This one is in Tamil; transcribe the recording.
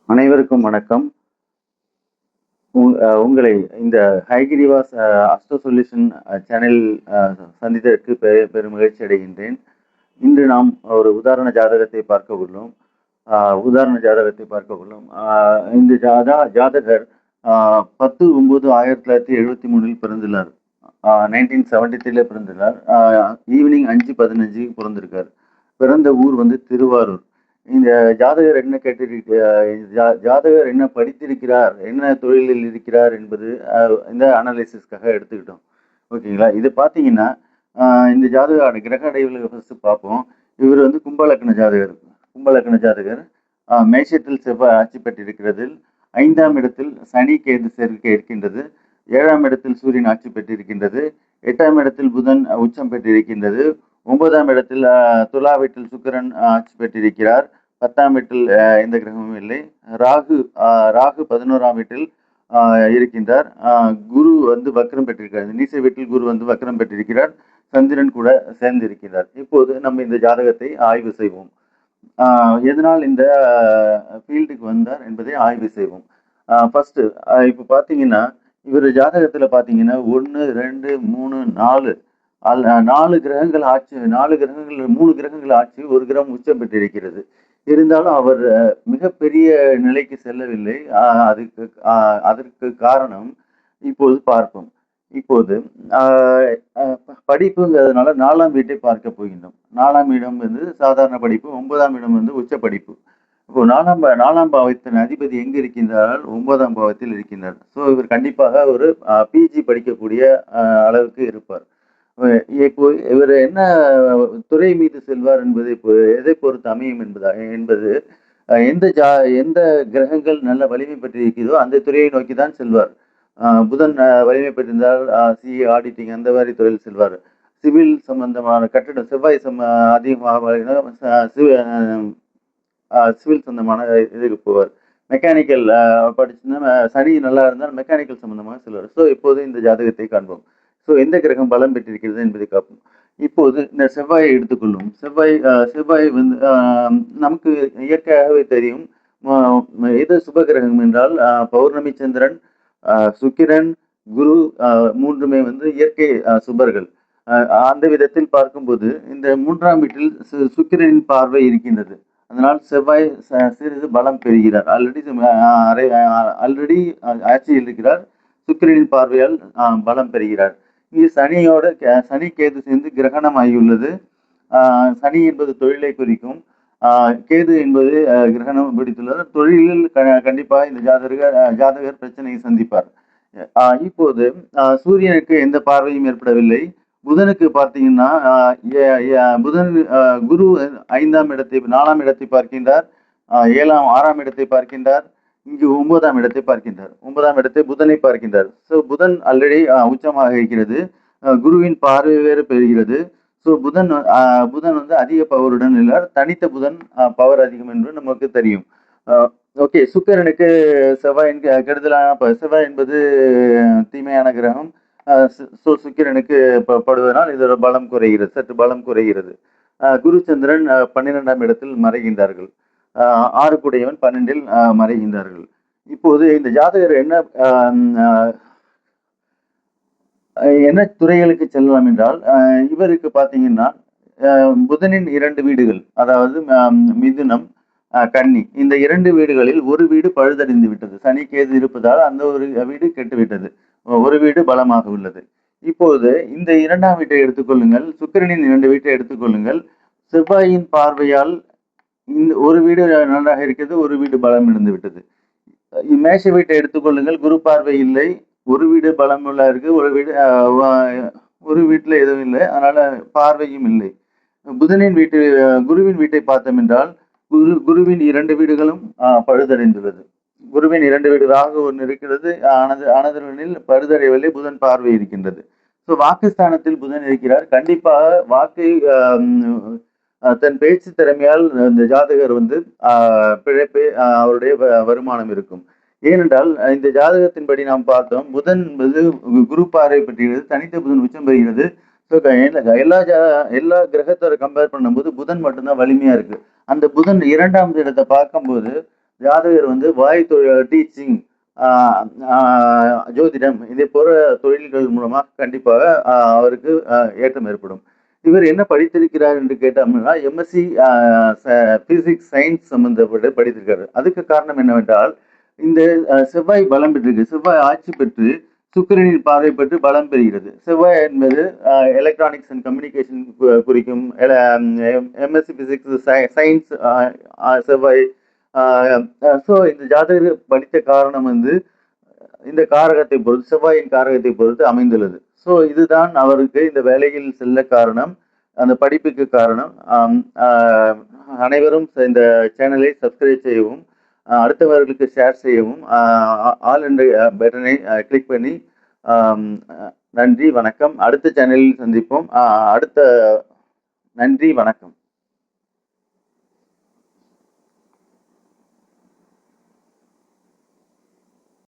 அனைவருக்கும் வணக்கம். உங்களை இந்த ஹைகிரிவாஸ் அஸ்ட்ரோ சொல்யூஷன் சேனல் சந்தித்ததற்கு பெரும் மகிழ்ச்சி அடைகின்றேன். இன்று நாம் ஒரு உதாரண ஜாதகத்தை பார்க்க உள்ளோம். இந்த ஜாதகர் 10/9/1973 பிறந்துள்ளார். 1973 பிறந்துள்ளார். ஈவினிங் 5:15 பிறந்திருக்கார். பிறந்த ஊர் வந்து திருவாரூர். இந்த ஜாதகர் என்ன ஜாதகர் என்ன படித்திருக்கிறார், என்ன தொழிலில் இருக்கிறார் என்பது இந்த அனாலிசிஸ்க்காக எடுத்துக்கிட்டோம். ஓகேங்களா? இது பார்த்தீங்கன்னா, இந்த ஜாதக கிரக அடைவுகளை ஃபர்ஸ்ட் பார்ப்போம். இவர் வந்து கும்ப லக்ன ஜாதகர். மேஷத்தில் செவ்வாய் ஆட்சி பெற்றிருக்கிறது. 5ஆம் இடத்தில் சனி கேது சேர்க்கை இருக்கின்றது. 7ஆம் இடத்தில் சூரியன் ஆட்சி பெற்றிருக்கின்றது. 8ஆம் இடத்தில் புதன் உச்சம் பெற்றிருக்கின்றது. 9ஆம் இடத்தில் துலா வீட்டில் சுக்கிரன் ஆட்சி பெற்றிருக்கிறார். 10ஆம் வீட்டில் எந்த கிரகமும் இல்லை. ராகு 11ஆம் வீட்டில் இருக்கின்றார். குரு வந்து வக்ரம் பெற்றிருக்கிறார். நீச வீட்டில் குரு வந்து வக்ரம் பெற்றிருக்கிறார். சந்திரன் கூட சேர்ந்திருக்கிறார். இப்போது நம்ம இந்த ஜாதகத்தை ஆய்வு செய்வோம். எதனால் இந்த ஃபீல்டுக்கு வந்தார் என்பதை ஆய்வு செய்வோம். ஃபர்ஸ்ட் இப்போ பார்த்தீங்கன்னா, இவர் ஜாதகத்துல பார்த்தீங்கன்னா 1, 2, 3, 4 4 கிரகங்கள் ஆட்சி, 3 கிரகங்கள் ஆட்சி, ஒரு கிரகம் உச்சம் பெற்றிருக்கிறது. இருந்தாலும் அவர் மிகப்பெரிய நிலைக்கு செல்லவில்லை. அதற்கு காரணம் இப்போது பார்ப்போம். இப்போது படிப்புங்கிறதுனால 4ஆம் வீட்டை பார்க்க போகின்றோம். 4ஆம் இடம் வந்து சாதாரண படிப்பு, 9ஆம் இடம் வந்து உச்ச படிப்பு. இப்போ 4ஆம் பாவத்தின் அதிபதி எங்க இருக்கின்றார்? 9ஆம் பாவத்தில் இருக்கின்றார். ஸோ இவர் கண்டிப்பாக ஒரு பிஜி படிக்கக்கூடிய அளவுக்கு இருப்பார். இப்போ இவர் என்ன துறை மீது செல்வார் என்பதை எதை பொறுத்து அமையும் என்பது எந்த கிரகங்கள் நல்ல வலிமை பெற்றிருக்கிறதோ அந்த துறையை நோக்கி தான் செல்வார். புதன் வலிமை பெற்றிருந்தால் சிஏ, ஆடிட்டிங் அந்த மாதிரி துறையில் செல்வார். சிவில் சம்பந்தமான கட்டிடம் செவ்வாய் அதிகமாக சிவில் சம்பந்தமான இதுக்கு போவார். மெக்கானிக்கல் படிச்சுன்னா சனி நல்லா இருந்தால் மெக்கானிக்கல் சம்பந்தமாக செல்வார். ஸோ இப்போது இந்த ஜாதகத்தை காண்போம். ஸோ எந்த கிரகம் பலம் பெற்றிருக்கிறது என்பதை காப்போம். இப்போது இந்த செவ்வாயை எடுத்துக்கொள்ளும். செவ்வாய் வந்து நமக்கு இயற்கையாகவே தெரியும். எது சுப கிரகம் என்றால் பௌர்ணமி சந்திரன், சுக்கிரன், குரு மூன்றுமே வந்து இயற்கை சுபர்கள். அந்த விதத்தில் பார்க்கும்போது இந்த 3ஆம் வீட்டில் சுக்கிரனின் பார்வை இருக்கின்றது. அதனால் செவ்வாய் சிறிது பலம் பெறுகிறார். ஆல்ரெடி ஆட்சியில் இருக்கிறார். சுக்கிரனின் பார்வையால் பலம் பெறுகிறார். இங்கு சனி கேது சேர்ந்து கிரகணம் ஆகியுள்ளது. சனி என்பது தொழிலை குறிக்கும். கேது என்பது கிரகணம் பிடித்துள்ளது. தொழிலில் கண்டிப்பாக இந்த ஜாதகர் பிரச்சனையை சந்திப்பார். இப்போது சூரியனுக்கு எந்த பார்வையும் ஏற்படவில்லை. புதனுக்கு பார்த்தீங்கன்னா புதன் குரு 5ஆம் இடத்தை 4ஆம் இடத்தை பார்க்கின்றார். 6ஆம் இடத்தை பார்க்கின்றார். இங்கு 9ஆம் இடத்தை பார்க்கின்றார். 9ஆம் இடத்தை புதனை பார்க்கின்றார். ஸோ புதன் ஆல்ரெடி உச்சமாக இருக்கிறது. குருவின் பார்வை வேறு பெறுகிறது. ஸோ புதன் வந்து அதிக பவருடன் உள்ளார். தனித்த புதன் பவர் அதிகம் என்று நமக்கு தெரியும். ஓகே, சுக்கிரனுக்கு செவ்வாயின் கெடுதலான செவ்வாய் என்பது தீமையான கிரகம். சுக்கிரனுக்கு படுவதனால் இதோட பலம் குறைகிறது, சற்று பலம் குறைகிறது. குரு சந்திரன் 12ஆம் இடத்தில் மறைகின்றார்கள். 6 கூடையவன் 12இல் மறைகின்றார்கள். இப்போது இந்த ஜாதகர் என்ன துறைகளுக்கு செல்லலாம் என்றால், இவருக்கு பார்த்தீங்கன்னா புதனின் 2 வீடுகள், அதாவது மிதுனம், கன்னி, இந்த 2 வீடுகளில் ஒரு வீடு பழுதடைந்து விட்டது. சனி கேது இருப்பதால் அந்த ஒரு வீடு கெட்டுவிட்டது. ஒரு வீடு பலமாக உள்ளது. இப்போது இந்த 2ஆம் வீட்டை எடுத்துக்கொள்ளுங்கள். சுக்கிரனின் 2 வீட்டை எடுத்துக்கொள்ளுங்கள். செவ்வாயின் பார்வையால் இந்த ஒரு வீடு நன்றாக இருக்கிறது, ஒரு வீடு பலம் இழந்து விட்டது. மேஷ வீட்டை எடுத்துக்கொள்ளுங்கள். குரு பார்வை இல்லை. ஒரு வீடு பலமுள்ள இருக்கு, ஒரு வீட்டுல எதுவும் இல்லை, அதனால பார்வையும் இல்லை. குருவின் வீட்டை பார்த்தோம் என்றால் குருவின் 2 வீடுகளும் பழுதடைந்துள்ளது. குருவின் 2 வீடு ராகு ஒன்று இருக்கிறது. அனதனில் பழுதடையவில்லை. புதன் பார்வை இருக்கின்றது. ஸோ வாக்குஸ்தானத்தில் புதன் இருக்கிறார். கண்டிப்பாக வாக்கை தன் பேச்சு திறமையால் இந்த ஜாதகர் வந்து பிழைப்பு, அவருடைய வருமானம் இருக்கும். ஏனென்றால் இந்த ஜாதகத்தின்படி நாம் பார்த்தோம், புதன் என்பது குரு பார்வை பெறுகிறது, தனித்த புதன் உச்சம் பெறுகிறது. ஸோ எல்லா கிரகத்தோட கம்பேர் பண்ணும்போது புதன் மட்டும்தான் வலிமையா இருக்கு. அந்த புதன் 2ஆம் இடத்தை பார்க்கும்போது ஜாதகர் வந்து டீச்சிங், ஜோதிடம் இதே போல தொழில்கள் மூலமாக கண்டிப்பாக அவருக்கு ஏற்றம் ஏற்படும். இவர் என்ன படித்திருக்கிறார் என்று கேட்டோம்னா, எம்எஸ்சி பிசிக்ஸ், சயின்ஸ் சம்பந்தப்பட்டு படித்திருக்காரு. அதுக்கு காரணம் என்னவென்றால், இந்த செவ்வாய் பலம் பெற்றிருக்கு. செவ்வாய் ஆட்சி பெற்று சுக்கிரனின் பார்வை பெற்று பலம் பெறுகிறது. செவ்வாய் என்பது எலக்ட்ரானிக்ஸ் அண்ட் கம்யூனிகேஷன் குறிக்கும். எம்எஸ்சி பிசிக்ஸ், சயின்ஸ் செவ்வாய். ஸோ இந்த ஜாதகர் படித்த காரணம் வந்து இந்த காரகத்தை பொறுத்து, செவ்வாயின் காரகத்தை பொறுத்து அமைந்துள்ளது. ஸோ இதுதான் அவருக்கு இந்த வேலையில் செல்ல காரணம், அந்த படிப்புக்கு காரணம். அனைவரும் இந்த சேனலை சப்ஸ்கிரைப் செய்யவும், அடுத்தவர்களுக்கு ஷேர் செய்யவும், ஆல் என்ற பட்டனை கிளிக் பண்ணி. நன்றி, வணக்கம். அடுத்த சேனலில் சந்திப்போம். நன்றி, வணக்கம்.